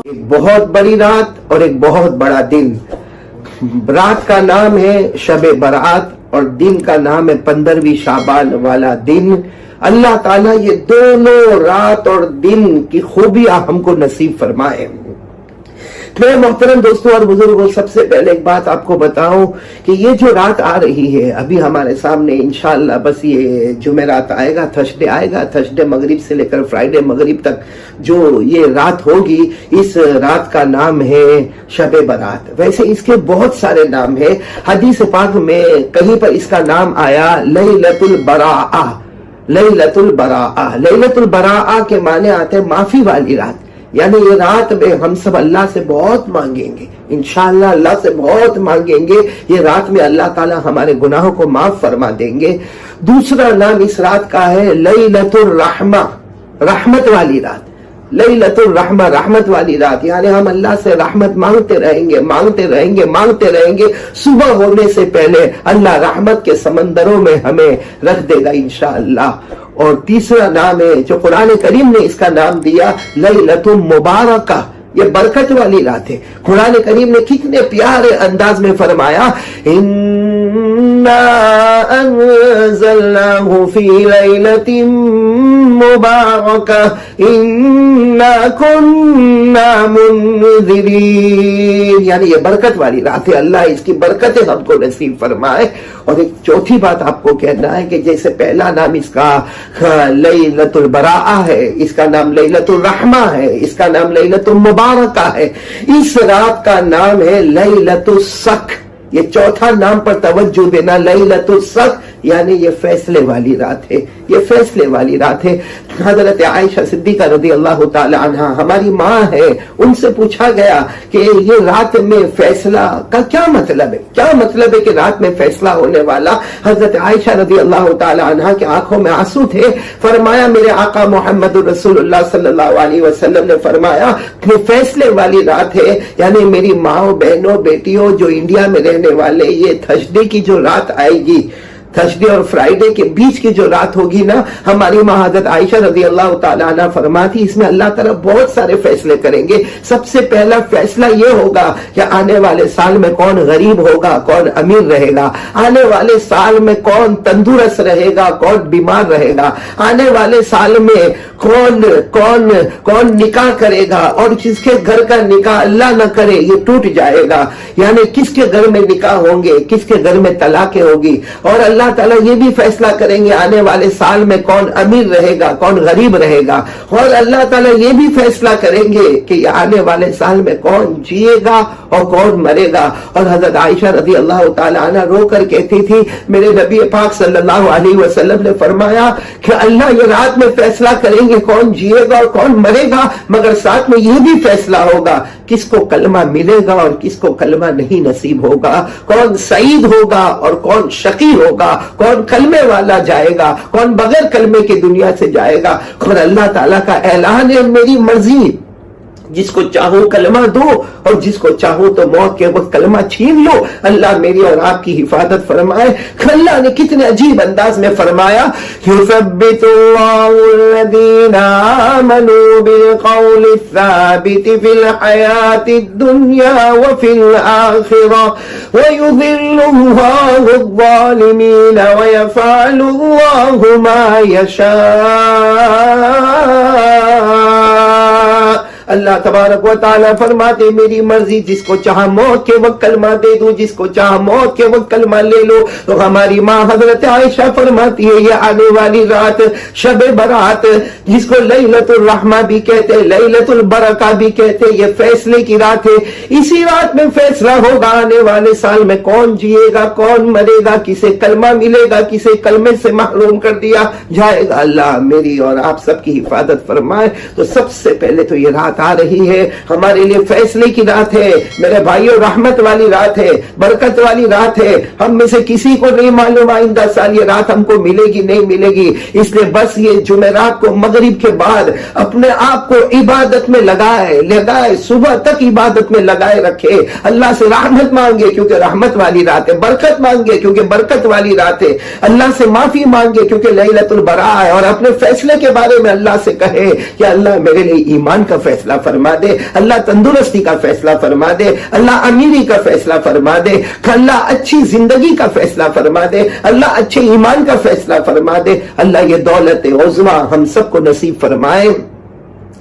ایک بہت بڑی رات اور ایک بہت بڑا دن. رات کا نام ہے شب برات اور دن کا نام ہے 15ویں شعبان والا دن. اللہ تعالیٰ یہ دونوں رات اور دن کی خوبیاں ہم کو نصیب فرمائے. میرے محترم دوستوں اور بزرگوں، سب سے پہلے ایک بات آپ کو بتاؤں کہ یہ جو رات آ رہی ہے ابھی ہمارے سامنے، انشاءاللہ بس یہ جمعرات آئے گا، تھرسڈے آئے گا، تھرسڈے مغرب سے لے کر فرائیڈے مغرب تک جو یہ رات ہوگی، اس رات کا نام ہے شب برات. ویسے اس کے بہت سارے نام ہیں. حدیث پاک میں کہیں پر اس کا نام آیا لیلۃ البراءہ. لیلۃ البراءہ، لیلۃ البراءہ کے معنی آتے ہیں معافی والی رات. یعنی یہ رات میں ہم سب اللہ سے بہت مانگیں گے، انشاءاللہ اللہ سے بہت مانگیں گے. یہ رات میں اللہ تعالی ہمارے گناہوں کو معاف فرما دیں گے. دوسرا نام اس رات کا ہے لیلۃ الرحمہ، رحمت والی رات. لیلۃ الرحمہ، رحمت والی رات. یعنی ہم اللہ سے رحمت مانگتے رہیں گے، مانگتے رہیں گے، مانگتے رہیں گے. صبح ہونے سے پہلے اللہ رحمت کے سمندروں میں ہمیں رکھ دے گا انشاءاللہ. اور تیسرا نام ہے جو قرآن کریم نے اس کا نام دیا لیلۃ مبارکہ، یہ برکت والی رات ہے. قرآن کریم نے کتنے پیارے انداز میں فرمایا اِنَّا أَنزَلْنَاهُ فِي لَيْلَةٍ مُبَارَكَةٍ إِنَّا كُنَّا مُنذِرِينَ. یعنی یہ برکت والی رات ہے. اللہ اس کی برکتیں ہم کو نصیب فرمائے. اور ایک چوتھی بات آپ کو کہنا ہے کہ جیسے پہلا نام اس کا لیلۃ البراءہ ہے، اس کا نام لیلۃ الرحمہ ہے، اس کا نام لیلۃ المبارکہ ہے، اس رات کا نام ہے لیلۃ السخ. یہ چوتھا نام پر توجہ دینا، لیلۃ السخ یعنی یہ فیصلے والی رات ہے، یہ فیصلے والی رات ہے. حضرت عائشہ صدیقہ رضی اللہ تعالی عنہا ہماری ماں ہے، ان سے پوچھا گیا کہ یہ رات میں فیصلہ کا کیا مطلب ہے، کیا مطلب ہے کہ رات میں فیصلہ ہونے والا. حضرت عائشہ رضی اللہ تعالی عنہا کے آنکھوں میں آنسو تھے. فرمایا میرے آقا محمد رسول اللہ صلی اللہ علیہ وسلم نے فرمایا کہ فیصلے والی رات ہے. یعنی میری ماں بہنوں بیٹیوں جو انڈیا میں رہنے والے، یہ تھرسڈے کی جو رات آئے گی، تھرسڈے اور فرائیڈے کے بیچ کی جو رات ہوگی نا، ہماری ماں حضرت عائشہ رضی اللہ تعالیٰ عنہ فرماتی اس میں اللہ تعالیٰ بہت سارے فیصلے کریں گے. سب سے پہلا فیصلہ یہ ہوگا کہ آنے والے سال میں کون غریب ہوگا، کون امیر رہے گا، آنے والے سال میں کون تندرست رہے گا، کون بیمار رہے گا، آنے والے سال میں کون نکاح کرے گا، اور جس کے گھر کا نکاح اللہ نہ کرے یہ ٹوٹ جائے گا. یعنی کس کے گھر میں نکاح ہوں گے، کس کے گھر میں طلاقیں ہوگی. اور اللہ تعالیٰ یہ بھی فیصلہ کریں گے آنے والے سال میں کون امیر رہے گا، کون غریب رہے گا. اور اللہ تعالیٰ یہ بھی فیصلہ کریں گے کہ آنے والے سال میں کون جیے گا اور کون مرے گا. اور حضرت عائشہ رضی اللہ تعالی عنہ رو کر کہتی تھی میرے نبی پاک صلی اللہ علیہ وسلم نے فرمایا کہ اللہ یہ رات میں فیصلہ کریں گے کون جیے گا اور کون مرے گا، مگر ساتھ میں یہ بھی فیصلہ ہوگا کس کو کلمہ ملے گا اور کس کو کلمہ نہیں نصیب ہوگا، کون سعید ہوگا اور کون شقی ہوگا، کون کلمے والا جائے گا، کون بغیر کلمے کی دنیا سے جائے گا. اور اللہ تعالیٰ کا اعلان ہے میری مرضی، جس کو چاہوں کلمہ دو اور جس کو چاہوں تو موت کے وقت کلمہ چھین لو. اللہ میری اور آپ کی حفاظت فرمائے. اللہ نے کتنے عجیب انداز میں فرمایا یثبت اللہ الذین آمنوا بالقول الثابت فی الحیاة الدنیا وفی الآخرہ ویذل اللہ الظالمین ویفعل اللہ ما یشاء. اللہ تبارک و تعالیٰ فرماتے میری مرضی، جس کو چاہا موت کے وقت کلمہ دے دوں، جس کو چاہا موت کے وقت کلمہ لے لو. تو ہماری ماں حضرت عائشہ فرماتی ہے یہ آنے والی رات شب برات، جس کو لیلۃ الرحمہ بھی کہتے، لیلۃ البرکہ بھی کہتے، یہ فیصلے کی رات ہے. اسی رات میں فیصلہ ہوگا آنے والے سال میں کون جیے گا، کون مرے گا، کسے کلمہ ملے گا، کسے کلمے سے محروم کر دیا جائے گا. اللہ میری اور آپ سب کی حفاظت فرمائے. تو سب سے پہلے تو یہ رات آ رہی ہے ہمارے لیے فیصلے کی رات ہے میرے بھائیوں، رحمت والی رات ہے، برکت والی رات ہے. ہم میں سے کسی کو نہیں معلوم آئندہ سال یہ رات ہم کو ملے گی نہیں ملے گی. اس لیے بس یہ جمعرات کو مغرب کے بعد اپنے آپ کو عبادت میں لگائے صبح تک عبادت میں لگائے رکھے. اللہ سے رحمت مانگے کیونکہ رحمت والی رات ہے، برکت مانگے کیونکہ برکت والی رات ہے، اللہ سے معافی مانگے کیونکہ لیلۃ البراء ہے. اور اپنے فیصلے کے بارے میں اللہ سے کہے کہ اللہ میرے لیے ایمان کا فیصلہ فیصلہ فرما دے, اللہ تندرستی کا فیصلہ فرما دے, اللہ امیری کا فیصلہ فرما دے, اللہ اچھی زندگی کا فیصلہ فرما دے, اللہ اچھے ایمان کا فیصلہ فرما دے, اللہ یہ دولت عظمیٰ ہم سب کو نصیب فرمائے.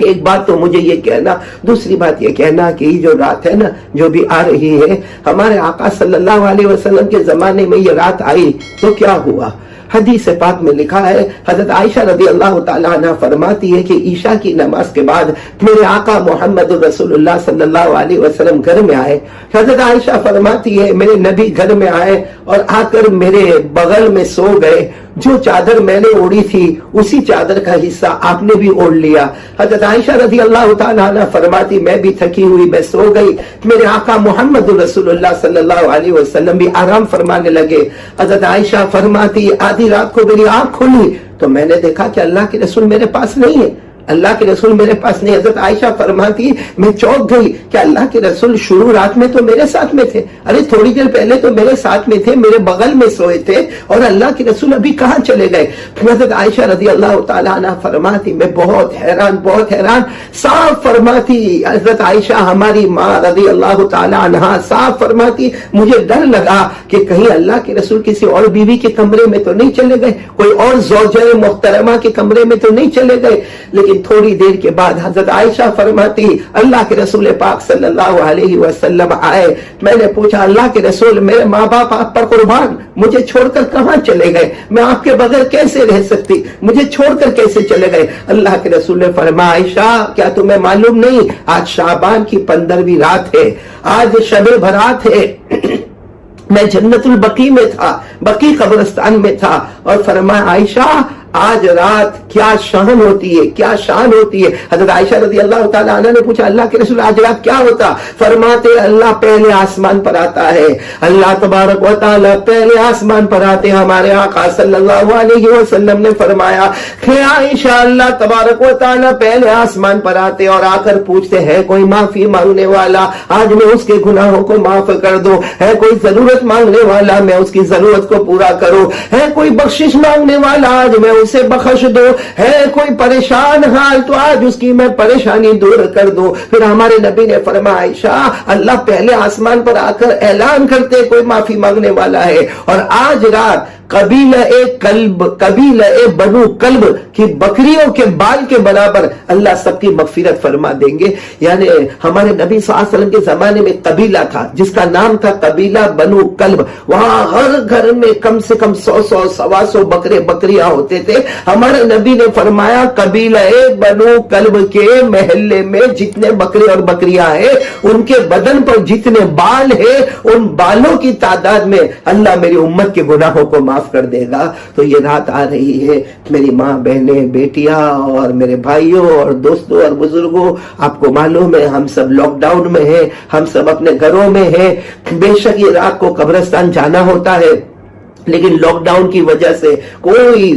ایک بات تو مجھے یہ کہنا, دوسری بات یہ کہنا کہ یہ جو رات ہے نا جو بھی آ رہی ہے, ہمارے آقا صلی اللہ علیہ وسلم کے زمانے میں یہ رات آئی تو کیا ہوا؟ حدیث پاک میں لکھا ہے, حضرت عائشہ رضی اللہ تعالیٰ عنہ فرماتی ہے کہ عشاء کی نماز کے بعد میرے آقا محمد رسول اللہ صلی اللہ علیہ وسلم گھر میں آئے. حضرت عائشہ فرماتی ہے میرے نبی گھر میں آئے اور آ کر میرے بغل میں سو گئے. جو چادر میں نے اوڑی تھی اسی چادر کا حصہ آپ نے بھی اوڑھ لیا. حضرت عائشہ رضی اللہ تعالیٰ عنہ فرماتی میں بھی تھکی ہوئی میں سو گئی, میرے آقا محمد رسول اللہ صلی اللہ علیہ وسلم بھی آرام فرمانے لگے. حضرت عائشہ فرماتی آدھی رات کو میری آنکھ کھلی تو میں نے دیکھا کہ اللہ کے رسول میرے پاس نہیں ہے, اللہ کے رسول میرے پاس نہیں. حضرت عائشہ فرماتی میں چونک گئی کہ اللہ کے رسول شروع رات میں تو میرے ساتھ میں تھے, ارے تھوڑی دیر پہلے تو میرے ساتھ میں تھے, میرے بغل میں سوئے تھے, اور اللہ کے رسول ابھی کہاں چلے گئے؟ حضرت عائشہ رضی اللہ تعالیٰ عنہ فرماتی میں بہت حیران. صاف فرماتی حضرت عائشہ ہماری ماں رضی اللہ تعالیٰ عنہ صاف فرماتی مجھے ڈر لگا کہ کہیں اللہ کے رسول کسی اور بیوی کے کمرے میں تو نہیں چلے گئے, کوئی اور زوجہ محترمہ کے کمرے میں تو نہیں چلے گئے. لیکن تھوڑی دیر کے بعد حضرت عائشہ فرماتی اللہ کے رسول پاک صلی اللہ علیہ وسلم آئے. میں نے پوچھا اللہ کے رسول میرے ماں باپ آپ پر قربان, مجھے چھوڑ کر کہاں چلے گئے؟ میں آپ کے بغیر کیسے رہ سکتی, مجھے چھوڑ کر کیسے چلے گئے؟ اللہ کے رسول نے فرمایا عائشہ کیا تمہیں معلوم نہیں آج شعبان کی 15ویں رات ہے, آج شب برات ہے. میں جنت البقیع میں تھا, بقیع قبرستان میں تھا, اور فرمایا عائشہ آج رات کیا شان ہوتی ہے, کیا شان ہوتی ہے. حضرت عائشہ رضی اللہ تعالیٰ عنہ نے پوچھا اللہ کے رسول آج رات کیا ہوتا؟ فرماتے اللہ پہلے آسمان پر آتا ہے, اللہ تبارک و تعالیٰ پہلے آسمان پر آتے. ہمارے آقا صلی اللہ علیہ وسلم نے فرمایا کہ عائشہ اللہ تبارک و تعالیٰ پہلے آسمان پر آتے اور آ کر پوچھتے ہیں کوئی معافی مانگنے والا, آج میں اس کے گناہوں کو معاف کر دوں, ہے کوئی ضرورت مانگنے والا میں اس کی ضرورت کو پورا کروں, ہے کوئی بخشش مانگنے والا آج میں اسے بخش دو, ہے کوئی پریشان حال تو آج اس کی میں پریشانی دور کر دوں. پھر ہمارے نبی نے فرمایا عائشہ اللہ پہلے آسمان پر آ کر اعلان کرتے کوئی معافی مانگنے والا ہے, اور آج رات قبیلہ بنو کلب کی بکریوں کے بال کے برابر اللہ سب کی مغفرت فرما دیں گے. یعنی ہمارے نبی صلی اللہ علیہ وسلم کے زمانے میں قبیلہ تھا جس کا نام تھا قبیلہ بنو کلب, وہاں ہر گھر میں کم سے کم 100 بکریاں ہوتے تھے. ہمارے نبی نے فرمایا قبیلہ بنو کلب کے محلے میں جتنے بکرے اور بکریاں ہیں ان کے بدن پر جتنے بال ہیں ان بالوں کی تعداد میں اللہ میری امت کے گناہوں کو معاف کر دے گا. تو یہ رات آ رہی ہے میری ماں بہنیں بیٹیاں اور میرے بھائیوں اور دوستوں اور بزرگوں, آپ کو معلوم ہے ہم سب لاک ڈاؤن میں ہیں, ہم سب اپنے گھروں میں ہیں. بے شک یہ رات کو قبرستان جانا ہوتا ہے لیکن لاک ڈاؤن کی وجہ سے کوئی,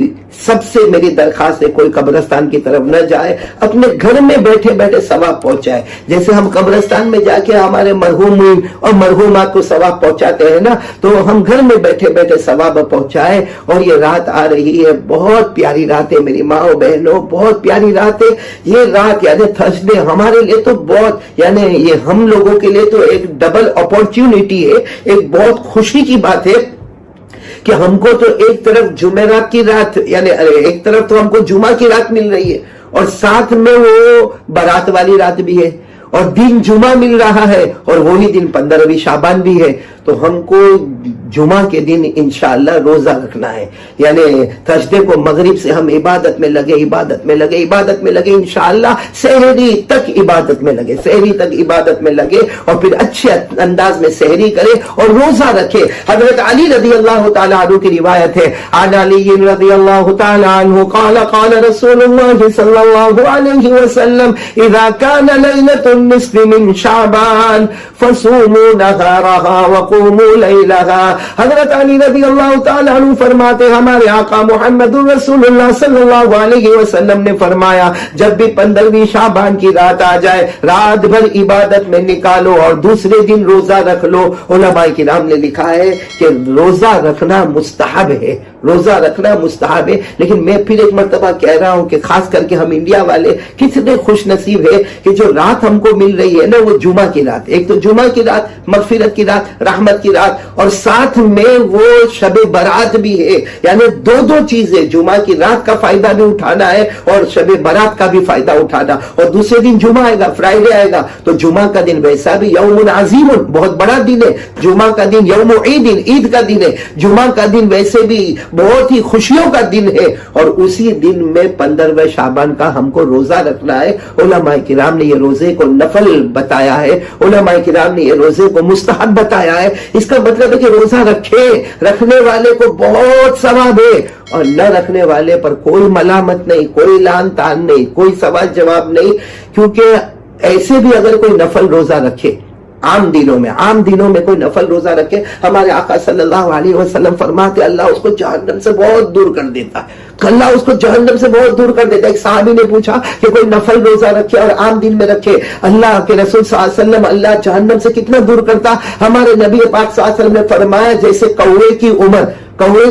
سب سے میری درخواست ہے کوئی قبرستان کی طرف نہ جائے, اپنے گھر میں بیٹھے بیٹھے ثواب پہنچائے. جیسے ہم قبرستان میں جا کے ہمارے مرحومین اور مرحومات کو ثواب پہنچاتے ہیں نا, تو ہم گھر میں بیٹھے بیٹھے ثواب پہنچائے. اور یہ رات آ رہی ہے, بہت پیاری رات ہے میری ماں بہنوں, بہت پیاری رات ہے یہ رات. یعنی تھرسڈے ہمارے لیے تو بہت, یعنی یہ ہم لوگوں کے لیے تو ایک ڈبل اپورچونٹی ہے, ایک بہت خوشی کی بات ہے کہ ہم کو تو ایک طرف جمعرات کی رات, یعنی ایک طرف تو ہم کو جمعہ کی رات مل رہی ہے اور ساتھ میں وہ برات والی رات بھی ہے, اور دن جمعہ مل رہا ہے اور وہی دن 15ویں شعبان بھی ہے. تو ہم کو جمعہ کے دن انشاءاللہ روزہ رکھنا ہے. یعنی تھرسڈے کو مغرب سے ہم عبادت میں لگے انشاءاللہ سحری تک عبادت میں لگے اور پھر اچھے انداز میں سحری کرے اور روزہ رکھے. حضرت علی رضی اللہ تعالیٰ عنہ کی روایت ہے, عن علی رضی اللہ تعالیٰ عنہ قال قال رسول اللہ صلی اللہ علیہ وسلم اذا كان ليلة النصف من شعبان فصوموا نهارها وقوموا ليلها. حضرت علی رضی اللہ تعالیٰ عنہ فرماتے ہمارے آقا محمد رسول اللہ صلی اللہ علیہ وسلم نے فرمایا جب بھی 15ویں شعبان کی رات آ جائے رات بھر عبادت میں نکالو اور دوسرے دن روزہ رکھ لو. علماء کرام نے لکھا ہے کہ روزہ رکھنا مستحب ہے, روزہ رکھنا مستحب ہے، لیکن میں پھر ایک مرتبہ کہہ رہا ہوں کہ خاص کر کے ہم انڈیا والے کتنے خوش نصیب ہے کہ جو رات ہم کو مل رہی ہے نا وہ جمعہ کی رات، ایک تو جمعہ کی رات، مغفرت کی رات، رحمت کی رات، اور ساتھ میں وہ شب برات بھی ہے، یعنی دو چیزیں، جمعہ کی رات کا فائدہ بھی اٹھانا ہے اور شب برات کا بھی فائدہ اٹھانا، اور دوسرے دن جمعہ آئے گا، فرائیڈے آئے گا، تو جمعہ کا دن ویسا بھی یوم عظیم، بہت بڑا دن ہے، جمعہ کا دن یوم عید کا دن ہے، جمعہ کا دن ویسے بھی بہت ہی خوشیوں کا دن ہے، اور اسی دن میں 15 شعبان کا ہم کو روزہ رکھنا ہے۔ علماء کرام نے یہ روزے کو نفل بتایا ہے، علماء کرام نے یہ روزے کو مستحب بتایا ہے۔ اس کا مطلب ہے کہ روزہ رکھنے والے کو بہت ثواب ہے، اور نہ رکھنے والے پر کوئی ملامت نہیں، کوئی لعن طعن نہیں، کوئی سوال جواب نہیں، کیونکہ ایسے بھی اگر کوئی نفل روزہ رکھے، عام دنوں میں کوئی نفل روزہ رکھے، ہمارے آقا صلی اللہ علیہ وسلم فرماتے اللہ اس کو جہنم سے بہت دور کر دیتا ہے، اللہ اس کو جہنم سے بہت دور کر دیتا ہے۔ ایک صحابی نے پوچھا کہ کوئی نفل روزہ رکھے اور عام دن میں رکھے، اللہ کے رسول صلی اللہ علیہ وسلم اللہ جہنم سے کتنا دور کرتا؟ ہمارے نبی پاک صلی اللہ علیہ وسلم نے فرمایا جیسے کوے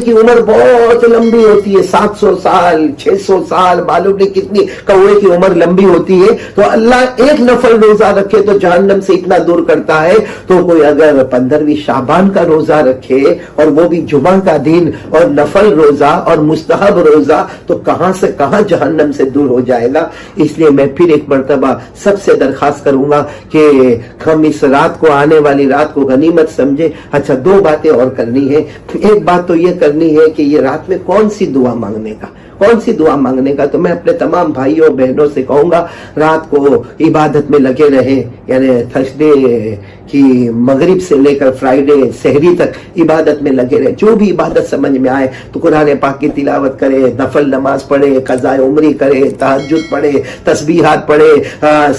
کی عمر بہت لمبی ہوتی ہے، 700 سال 600 سال، معلوم نہیں کتنی کوے کی عمر لمبی ہوتی ہے، تو اللہ ایک نفل روزہ رکھے تو جہنم سے اتنا دور کرتا ہے۔ تو کوئی اگر 15 شعبان کا روزہ رکھے اور وہ بھی جمعہ کا دن اور نفل روزہ اور مستحب روزہ، تو کہاں سے کہاں جہنم سے دور ہو جائے گا۔ اس لیے میں پھر ایک مرتبہ سب سے درخواست کروں گا کہ ہم اس رات کو، آنے والی رات کو غنیمت سمجھے۔ اچھا، 2 باتیں اور کرنی ہے۔ ایک بات تو یہ کرنی ہے کہ یہ رات میں کون سی دعا مانگنے کا، تو میں اپنے تمام بھائیوں اور بہنوں سے کہوں گا رات کو عبادت میں لگے رہے، یعنی تھرسڈے کی مغرب سے لے کر فرائیڈے سحری تک عبادت میں لگے رہے، جو بھی عبادت سمجھ میں آئے تو قرآن پاک کی تلاوت کرے، نفل نماز پڑھے، قضاء عمری کرے، تہجد پڑھے، تسبیحات پڑھے،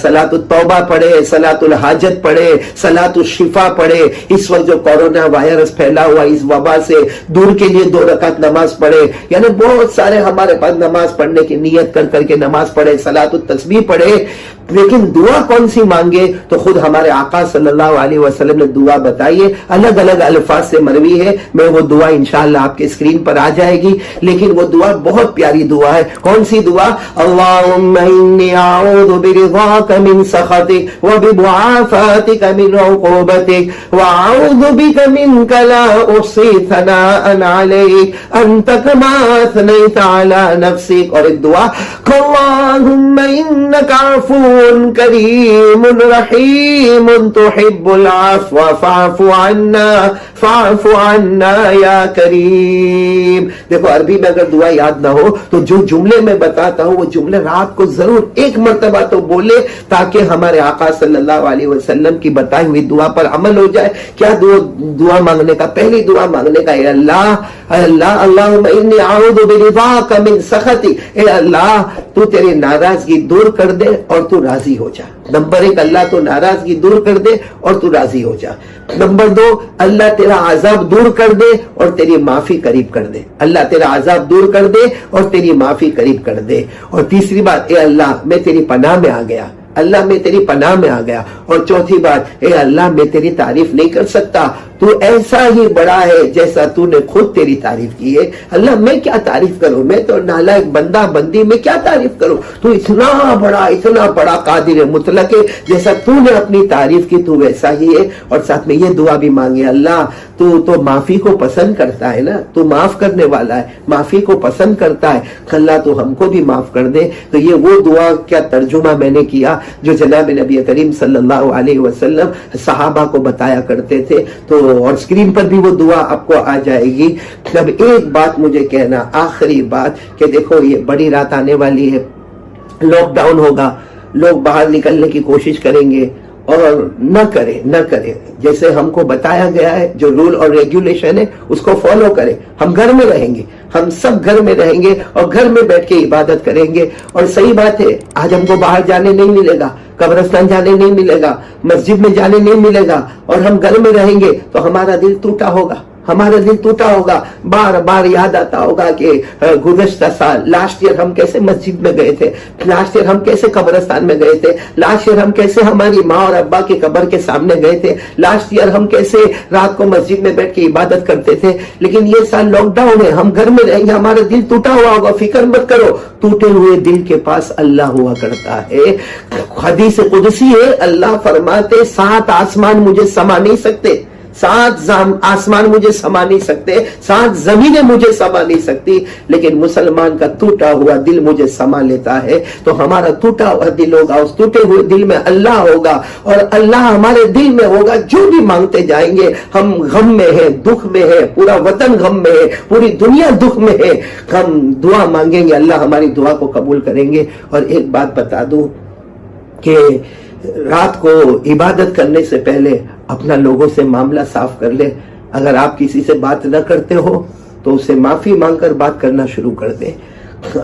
صلاۃ التوبہ پڑھے، صلاۃ الحاجت پڑھے، صلاۃ الشفا پڑھے۔ اس وقت جو کورونا وائرس پھیلا ہوا، اس وبا سے دور کے لیے 2 رکعت نماز پڑھے، یعنی بہت سارے ہمارے پاس نماز پڑھنے کی نیت کر کے نماز پڑھے، صلاۃ التسبیح پڑھے۔ لیکن دعا کون سی مانگے تو خود ہمارے آقا صلی اللہ علیہ وسلم نے دعا بتائی ہے، الگ الگ الفاظ سے مروی ہے، میں وہ دعا انشاءاللہ آپ کے اسکرین پر آ جائے گی، لیکن وہ دعا بہت پیاری دعا ہے۔ کون سی دعا؟ اللہم انی اعوذ برضاک من سخطک وبمعافاتک من عقوبتک واعوذ بک منک لا احصی ثناء علیک انت کما اثنیت علی نفسک۔ اور ایک دعا اللہم انک عفو کریم رحیم تحب العفو فاعف عنا یا کریم۔ دیکھو عربی میں اگر دعا یاد نہ ہو تو جو جملے میں بتاتا ہوں وہ جملے رات کو ضرور ایک مرتبہ تو بولے تاکہ ہمارے آقا صلی اللہ علیہ وسلم کی بتائی ہوئی دعا پر عمل ہو جائے۔ کیا دعا مانگنے کا؟ پہلی دعا مانگنے کا، اے اللہ اللہم انی اعوذ برضاک من سخطک، اے اللہ تو تیری ناراضگی دور کر دے اور تو راضی ہو جا۔ نمبر 1 اللہ تو ناراضگی دور کر دے اور تو راضی ہو جا۔ نمبر 2 اللہ تیرا عذاب دور کر دے اور تیری معافی قریب کر دے، اللہ تیرا عذاب دور کر دے اور تیری معافی قریب کر دے۔ اور تیسری بات، اے اللہ میں تیری پناہ میں آ گیا، اللہ میں تیری پناہ میں آ گیا۔ اور چوتھی بات، اے اللہ میں تیری تعریف نہیں کر سکتا، تو ایسا ہی بڑا ہے جیسا تو نے خود تیری تعریف کی ہے۔ اللہ میں کیا تعریف کروں، میں تو نالائق بندہ بندی، میں کیا تعریف کروں، تو اتنا بڑا قادر مطلق ہے، جیسا تو نے اپنی تعریف کی تو ویسا ہی ہے۔ اور ساتھ میں یہ دعا بھی مانگے، اللہ تو معافی کو پسند کرتا ہے نا، تو معاف کرنے والا ہے، معافی کو پسند کرتا ہے، اللہ تو ہم کو بھی معاف کر دے۔ تو یہ وہ دعا کیا ترجمہ میں نے کیا جو جناب نبی کریم صلی اللہ علیہ وسلم صحابہ کو بتایا کرتے تھے، تو اور اسکرین پر بھی وہ دعا آپ کو آ جائے گی۔ اب ایک بات مجھے کہنا، آخری بات، کہ دیکھو یہ بڑی رات آنے والی ہے، لاک ڈاؤن ہوگا، لوگ باہر نکلنے کی کوشش کریں گے، اور نہ کرے جیسے ہم کو بتایا گیا ہے، جو رول اور ریگولیشن ہے اس کو فالو کرے۔ ہم گھر میں رہیں گے، ہم سب گھر میں رہیں گے اور گھر میں بیٹھ کے عبادت کریں گے۔ اور صحیح بات ہے، آج ہم کو باہر جانے نہیں ملے گا، قبرستان جانے نہیں ملے گا، مسجد میں جانے نہیں ملے گا، اور ہم گھر میں رہیں گے تو ہمارا دل ٹوٹا ہوگا، ہمارا دل ٹوٹا ہوگا, بار بار یاد آتا ہوگا کہ گزشتہ سال لاسٹ ایئر ہم کیسے مسجد میں گئے تھے, لاسٹ ایئر ہم کیسے قبرستان میں گئے تھے, لاسٹ ایئر ہم کیسے ہماری ماں اور ابا کی قبر کے سامنے گئے تھے, لاسٹ ایئر ہم کیسے رات کو مسجد میں بیٹھ کے عبادت کرتے تھے. لیکن یہ سال لاک ڈاؤن ہے, ہم گھر میں رہیں گے, ہمارا دل ٹوٹا ہوا ہوگا. فکر مت کرو, ٹوٹے ہوئے دل کے پاس اللہ ہوا کرتا ہے. حدیث قدسی ہے, اللہ فرماتے 7 آسمان مجھے سما نہیں سکتے, 7 آسمان مجھے سما نہیں سکتے, 7 زمینیں مجھے سما نہیں سکتی, لیکن مسلمان کا ٹوٹا ہوا دل مجھے سما لیتا ہے. تو ہمارا ٹوٹا ہوا دل ہوگا, اس ٹوٹے ہوئے دل میں اللہ ہوگا, اور اللہ ہمارے دل میں ہوگا. جو بھی مانگتے جائیں گے, ہم غم میں ہیں, دکھ میں ہے, پورا وطن غم میں ہے, پوری دنیا دکھ میں ہے, ہم دعا مانگیں گے, اللہ ہماری دعا کو قبول کریں گے. اور ایک بات بتا دوں کہ رات کو عبادت کرنے سے پہلے اپنا لوگوں سے معاملہ صاف کر لے. اگر آپ کسی سے بات نہ کرتے ہو تو اسے معافی مانگ کر بات کرنا شروع کر دیں.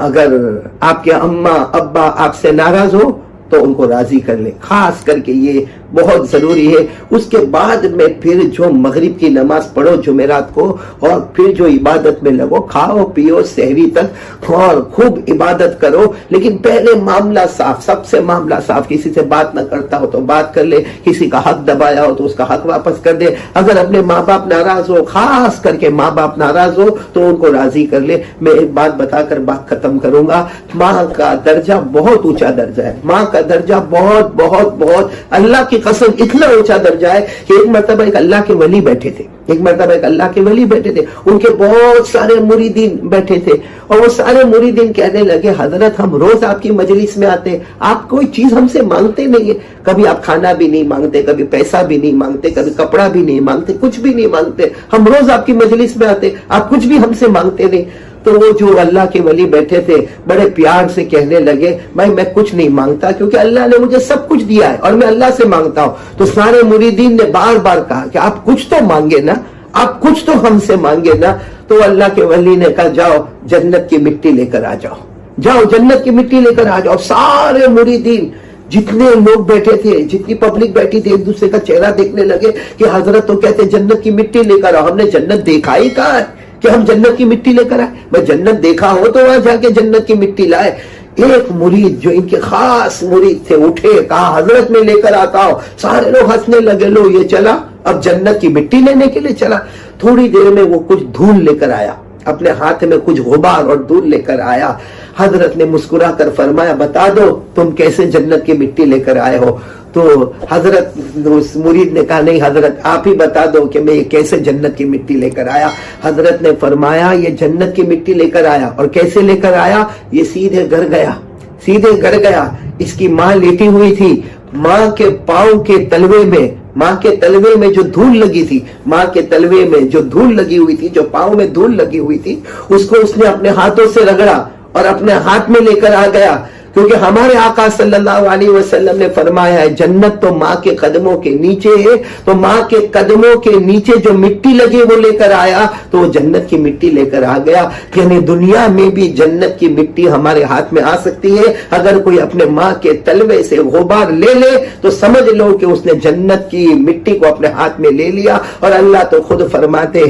اگر آپ کے اماں ابا آپ سے ناراض ہو تو ان کو راضی کر لیں. خاص کر کے یہ بہت ضروری ہے. اس کے بعد میں پھر جو مغرب کی نماز پڑھو جمعرات کو, اور پھر جو عبادت میں لگو, کھاؤ پیو سحری تک اور خوب عبادت کرو. لیکن پہلے معاملہ صاف, سب سے معاملہ صاف. کسی سے بات نہ کرتا ہو تو بات کر لے, کسی کا حق دبایا ہو تو اس کا حق واپس کر دے. اگر اپنے ماں باپ ناراض ہو, خاص کر کے ماں باپ ناراض ہو, تو ان کو راضی کر لے. میں ایک بات بتا کر بات ختم کروں گا. ماں کا درجہ بہت اونچا درجہ ہے, ماں کا درجہ بہت بہت بہت, اللہ کی قسم اتنا اونچا درجہ ہے کہ ایک مرتبہ ایک اللہ کے ولی بیٹھے تھے, ان کے بہت سارے مریدین بیٹھے تھے, اور وہ سارے مریدین کہنے لگے, حضرت ہم روز آپ کی مجلس میں آتے, آپ کوئی چیز ہم سے مانگتے نہیں ہے, کبھی آپ کھانا بھی نہیں مانگتے, کبھی پیسہ بھی نہیں مانگتے, کبھی کپڑا بھی نہیں مانگتے, کچھ بھی نہیں مانگتے, ہم روز آپ کی مجلس میں آتے, آپ کچھ بھی ہم سے مانگتے نہیں. تو وہ جو اللہ کے ولی بیٹھے تھے بڑے پیار سے کہنے لگے, بھائی میں کچھ نہیں مانگتا کیونکہ اللہ نے مجھے سب کچھ دیا ہے اور میں اللہ سے مانگتا ہوں. تو سارے مریدین نے بار بار کہا کہ آپ کچھ تو مانگے نا, آپ کچھ تو ہم سے مانگے نا. تو اللہ کے ولی نے کہا, جاؤ جنت کی مٹی لے کر آ جاؤ, جاؤ جنت کی مٹی لے کر آ جاؤ. سارے مریدین جتنے لوگ بیٹھے تھے, جتنی پبلک بیٹھی تھی, ایک دوسرے کا چہرہ دیکھنے لگے کہ حضرت تو کہتے جنت کی مٹی لے کر آؤ. ہم نے جنت دیکھا ہی کہاں ہے کہ ہم جنت کی مٹی لے کر آئے, میں جنت دیکھا ہو تو وہاں جا کے جنت کی مٹی لائے. ایک مرید جو ان کے خاص مرید تھے اٹھے, کہا حضرت میں لے کر آتا ہوں. سارے لوگ ہنسنے لگے, لو یہ چلا اب جنت کی مٹی لینے کے لیے چلا. تھوڑی دیر میں وہ کچھ دھول لے کر آیا, اپنے ہاتھ میں کچھ غبار اور دھول لے کر آیا. حضرت نے مسکرا کر فرمایا, بتا دو تم کیسے جنت کی مٹی لے کر آئے ہو. تو حضرت اس مرید نے کہا, نہیں حضرت آپ ہی بتا دو کہ میں یہ کیسے جنت کی مٹی لے کر آیا. حضرت نے فرمایا, یہ جنت کی مٹی لے کر آیا. اور کیسے لے کر آیا؟ یہ سیدھے گھر گیا, سیدھے گھر گیا. اس کی ماں لیٹی ہوئی تھی, ماں کے پاؤں کے تلوے میں, ماں کے تلوے میں جو دھول لگی تھی, ماں کے تلوے میں جو دھول لگی ہوئی تھی, جو پاؤں میں دھول لگی ہوئی تھی, اس کو اس نے اپنے ہاتھوں سے رگڑا اور اپنے ہاتھ میں لے کر آ گیا. کیونکہ ہمارے آقا صلی اللہ علیہ وسلم نے فرمایا ہے, جنت تو ماں کے قدموں کے نیچے ہے, تو ماں کے قدموں کے نیچے جو مٹی لگی وہ لے کر آیا, تو وہ جنت کی مٹی لے کر آ گیا. یعنی دنیا میں بھی جنت کی مٹی ہمارے ہاتھ میں آ سکتی ہے. اگر کوئی اپنے ماں کے تلوے سے غبار لے لے تو سمجھ لو کہ اس نے جنت کی مٹی کو اپنے ہاتھ میں لے لیا. اور اللہ تو خود فرماتے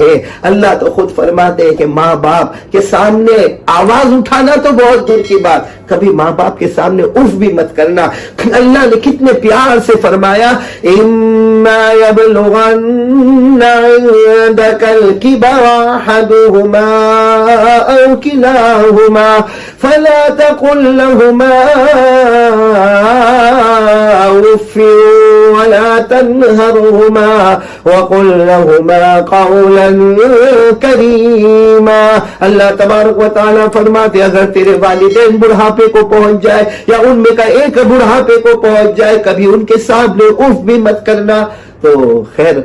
ہیں کہ ماں باپ کے سامنے آواز اٹھانا تو بہت دور کی بات, کبھی ماں باپ کے سامنے اف بھی مت کرنا. اللہ نے کتنے پیار سے فرمایا, اما يبلغن عندك الكبر احدهما او كلاهما فلا تقل لهما اف ولا تنهرهما وقل لهما قولا كريما. اللہ تبارک و تعالیٰ فرماتے, اگر تیرے والدین بڑھاپے کو پہنچ جائے یا ان میں کا ایک بڑھاپے کو پہنچ جائے, کبھی ان کے سامنے اف بھی مت کرنا. تو خیر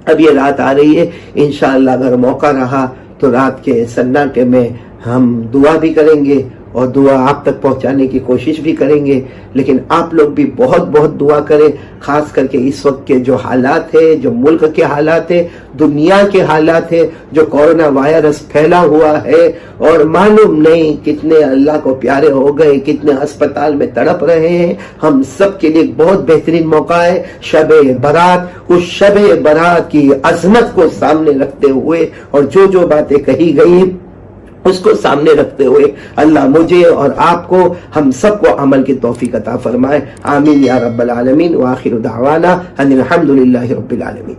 اب یہ رات آ رہی ہے, انشاءاللہ اگر موقع رہا تو رات کے سناٹے میں ہم دعا بھی کریں گے اور دعا آپ تک پہنچانے کی کوشش بھی کریں گے، لیکن آپ لوگ بھی بہت بہت دعا کریں، خاص کر کے اس وقت کے جو حالات ہیں، جو ملک کے حالات ہیں، دنیا کے حالات ہیں، جو کورونا وائرس پھیلا ہوا ہے اور معلوم نہیں کتنے اللہ کو پیارے ہو گئے، کتنے اسپتال میں تڑپ رہے ہیں۔ ہم سب کے لیے ایک بہت بہترین موقع ہے شب برات، اس شب برات کی عظمت کو سامنے رکھتے ہوئے اور جو باتیں کہی گئی اس کو سامنے رکھتے ہوئے اللہ مجھے اور آپ کو، ہم سب کو عمل کی توفیق عطا فرمائے۔ آمین یا رب العالمین۔ وآخر دعوانا ان الحمد للہ رب العالمین۔